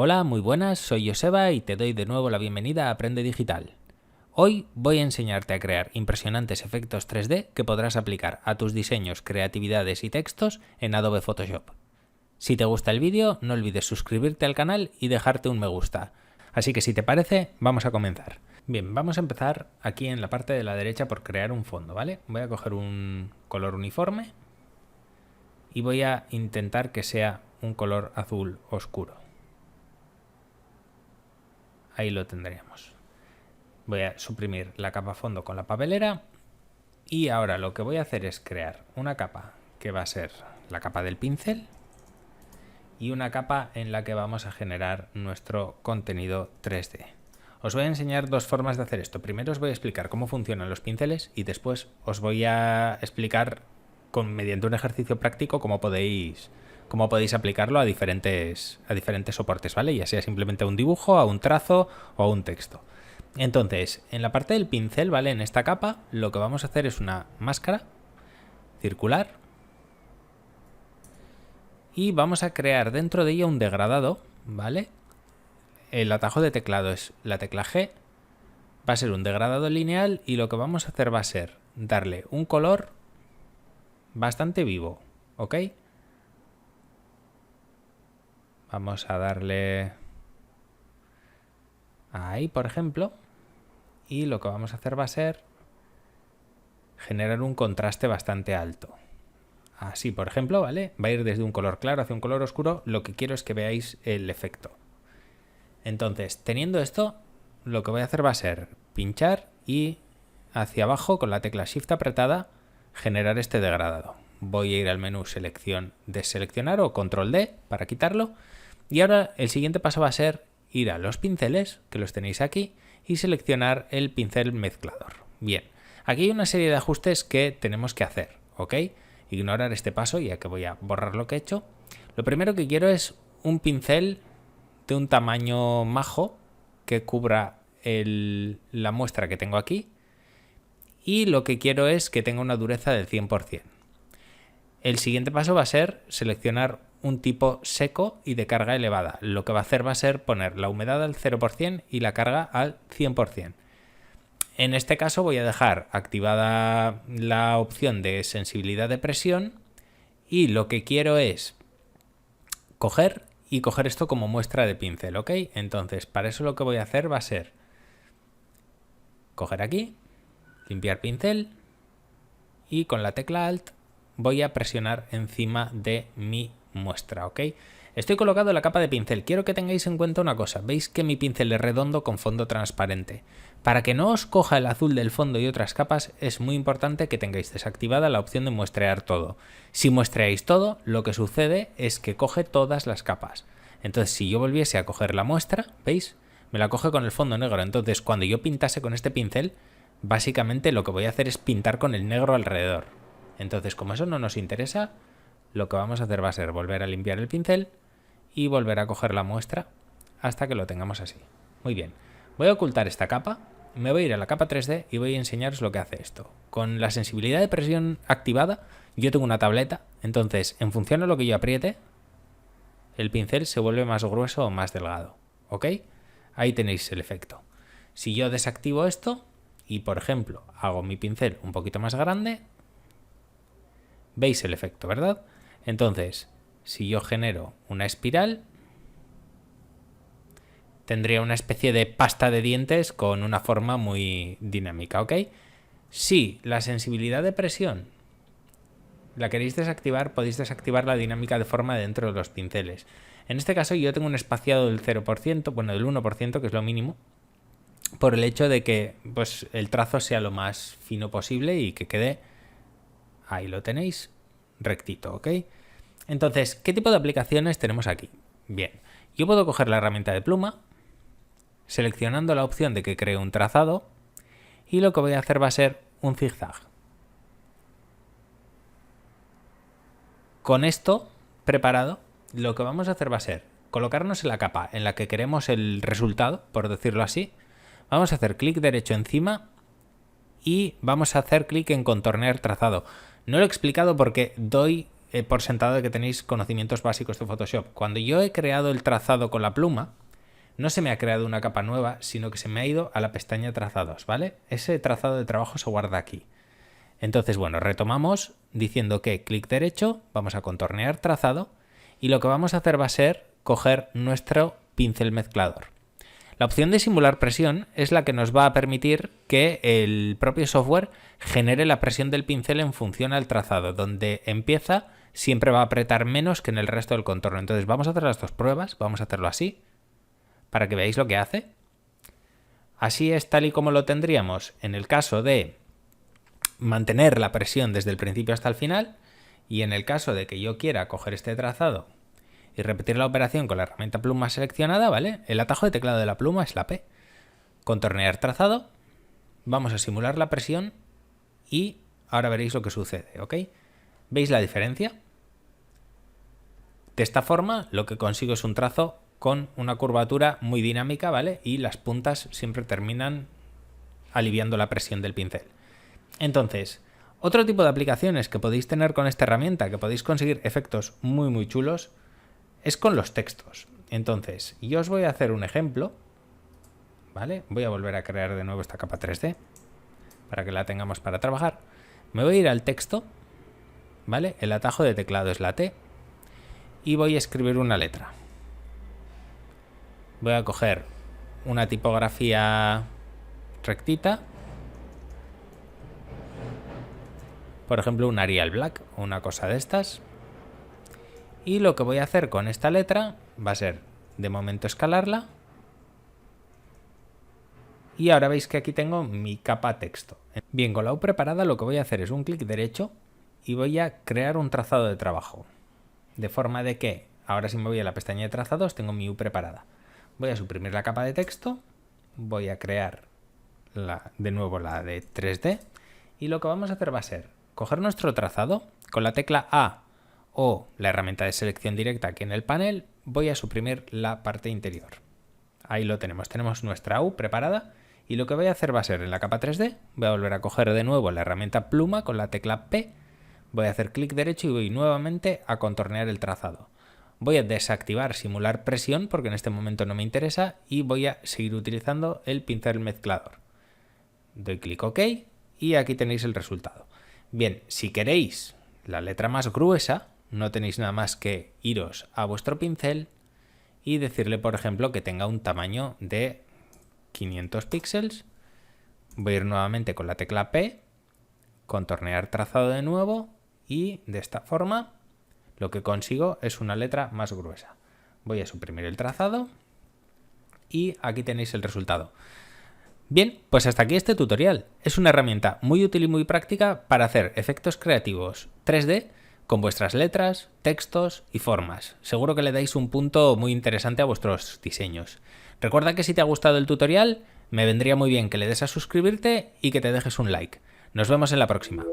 Hola, muy buenas, soy Joseba y te doy de nuevo la bienvenida a Aprende Digital. Hoy voy a enseñarte a crear impresionantes efectos 3D que podrás aplicar a tus diseños, creatividades y textos en Adobe Photoshop. Si te gusta el vídeo, no olvides suscribirte al canal y dejarte un me gusta. Así que si te parece, vamos a comenzar. Bien, vamos a empezar aquí en la parte de la derecha por crear un fondo, ¿vale? Voy a coger un color uniforme y voy a intentar que sea un color azul oscuro. Ahí lo tendríamos. Voy a suprimir la capa fondo con la papelera y ahora lo que voy a hacer es crear una capa que va a ser la capa del pincel y una capa en la que vamos a generar nuestro contenido 3D. Os voy a enseñar dos formas de hacer esto. Primero os voy a explicar cómo funcionan los pinceles y después os voy a explicar mediante un ejercicio práctico cómo podéis aplicarlo a diferentes soportes, ¿vale? Ya sea simplemente a un dibujo, a un trazo o a un texto. Entonces, en la parte del pincel, ¿vale? En esta capa, lo que vamos a hacer es una máscara circular y vamos a crear dentro de ella un degradado, ¿vale? El atajo de teclado es la tecla G, va a ser un degradado lineal y lo que vamos a hacer va a ser darle un color bastante vivo, ¿ok? Vamos a darle ahí, por ejemplo, y lo que vamos a hacer va a ser generar un contraste bastante alto. Así, por ejemplo, ¿vale? Va a ir desde un color claro hacia un color oscuro. Lo que quiero es que veáis el efecto. Entonces, teniendo esto, lo que voy a hacer va a ser pinchar y hacia abajo con la tecla Shift apretada generar este degradado. Voy a ir al menú selección, deseleccionar o control D para quitarlo. Y ahora el siguiente paso va a ser ir a los pinceles, que los tenéis aquí, y seleccionar el pincel mezclador. Bien, aquí hay una serie de ajustes que tenemos que hacer, ¿ok? Ignorar este paso ya que voy a borrar lo que he hecho. Lo primero que quiero es un pincel de un tamaño majo que cubra la muestra que tengo aquí y lo que quiero es que tenga una dureza del 100%. El siguiente paso va a ser seleccionar un tipo seco y de carga elevada. Lo que va a hacer va a ser poner la humedad al 0% y la carga al 100%. En este caso voy a dejar activada la opción de sensibilidad de presión y lo que quiero es coger esto como muestra de pincel, ¿ok? Entonces, para eso lo que voy a hacer va a ser coger aquí, limpiar pincel y con la tecla Alt voy a presionar encima de mi muestra, ¿ok? Estoy colocado en la capa de pincel. Quiero que tengáis en cuenta una cosa. Veis que mi pincel es redondo con fondo transparente. Para que no os coja el azul del fondo y otras capas, es muy importante que tengáis desactivada la opción de muestrear todo. Si muestreáis todo, lo que sucede es que coge todas las capas. Entonces, si yo volviese a coger la muestra, ¿veis? Me la coge con el fondo negro. Entonces, cuando yo pintase con este pincel, básicamente lo que voy a hacer es pintar con el negro alrededor. Entonces, como eso no nos interesa, lo que vamos a hacer va a ser volver a limpiar el pincel y volver a coger la muestra hasta que lo tengamos así. Muy bien, voy a ocultar esta capa, me voy a ir a la capa 3D y voy a enseñaros lo que hace esto. Con la sensibilidad de presión activada, yo tengo una tableta, entonces en función de lo que yo apriete, el pincel se vuelve más grueso o más delgado, ¿ok? Ahí tenéis el efecto. Si yo desactivo esto y, por ejemplo, hago mi pincel un poquito más grande, veis el efecto, ¿verdad? Entonces, si yo genero una espiral, tendría una especie de pasta de dientes con una forma muy dinámica, ¿ok? Si la sensibilidad de presión la queréis desactivar, podéis desactivar la dinámica de forma dentro de los pinceles. En este caso yo tengo un espaciado del 0%, bueno, del 1%, que es lo mínimo, por el hecho de que pues, el trazo sea lo más fino posible y que quede, ahí lo tenéis, rectito, ¿ok? Entonces, ¿qué tipo de aplicaciones tenemos aquí? Bien, yo puedo coger la herramienta de pluma, seleccionando la opción de que cree un trazado, y lo que voy a hacer va a ser un zigzag. Con esto preparado, lo que vamos a hacer va a ser colocarnos en la capa en la que queremos el resultado, por decirlo así. Vamos a hacer clic derecho encima y vamos a hacer clic en contornear trazado. No lo he explicado porque doy por sentado de que tenéis conocimientos básicos de Photoshop. Cuando yo he creado el trazado con la pluma, no se me ha creado una capa nueva, sino que se me ha ido a la pestaña trazados, ¿vale? Ese trazado de trabajo se guarda aquí. Entonces, bueno, retomamos diciendo que clic derecho, vamos a contornear trazado y lo que vamos a hacer va a ser coger nuestro pincel mezclador. La opción de simular presión es la que nos va a permitir que el propio software genere la presión del pincel en función al trazado. Donde empieza siempre va a apretar menos que en el resto del contorno. Entonces vamos a hacer las dos pruebas, vamos a hacerlo así para que veáis lo que hace. Así es tal y como lo tendríamos en el caso de mantener la presión desde el principio hasta el final, y en el caso de que yo quiera coger este trazado y repetir la operación con la herramienta pluma seleccionada, ¿vale? El atajo de teclado de la pluma es la P. Contornear trazado, vamos a simular la presión y ahora veréis lo que sucede, ¿ok? ¿Veis la diferencia? De esta forma lo que consigo es un trazo con una curvatura muy dinámica, ¿vale? Y las puntas siempre terminan aliviando la presión del pincel. Entonces, otro tipo de aplicaciones que podéis tener con esta herramienta, que podéis conseguir efectos muy chulos, es con los textos. Entonces, yo os voy a hacer un ejemplo, ¿vale? Voy a volver a crear de nuevo esta capa 3D para que la tengamos para trabajar. Me voy a ir al texto, ¿vale? El atajo de teclado es la T y voy a escribir una letra. Voy a coger una tipografía rectita, por ejemplo un Arial Black o una cosa de estas. Y lo que voy a hacer con esta letra va a ser, de momento, escalarla. Y ahora veis que aquí tengo mi capa texto. Bien, con la U preparada lo que voy a hacer es un clic derecho y voy a crear un trazado de trabajo. De forma de que, ahora si me voy a la pestaña de trazados, tengo mi U preparada. Voy a suprimir la capa de texto, voy a crear de nuevo la de 3D. Y lo que vamos a hacer va a ser coger nuestro trazado con la tecla A o la herramienta de selección directa aquí en el panel, voy a suprimir la parte interior. Ahí lo tenemos, tenemos nuestra U preparada y lo que voy a hacer va a ser en la capa 3D, voy a volver a coger de nuevo la herramienta pluma con la tecla P, voy a hacer clic derecho y voy nuevamente a contornear el trazado. Voy a desactivar simular presión porque en este momento no me interesa y voy a seguir utilizando el pincel mezclador. Doy clic OK y aquí tenéis el resultado. Bien, si queréis la letra más gruesa, no tenéis nada más que iros a vuestro pincel y decirle, por ejemplo, que tenga un tamaño de 500 píxeles. Voy a ir nuevamente con la tecla P, contornear trazado de nuevo y de esta forma lo que consigo es una letra más gruesa. Voy a suprimir el trazado y aquí tenéis el resultado. Bien, pues hasta aquí este tutorial. Es una herramienta muy útil y muy práctica para hacer efectos creativos 3D con vuestras letras, textos y formas. Seguro que le dais un punto muy interesante a vuestros diseños. Recuerda que si te ha gustado el tutorial, me vendría muy bien que le des a suscribirte y que te dejes un like. Nos vemos en la próxima.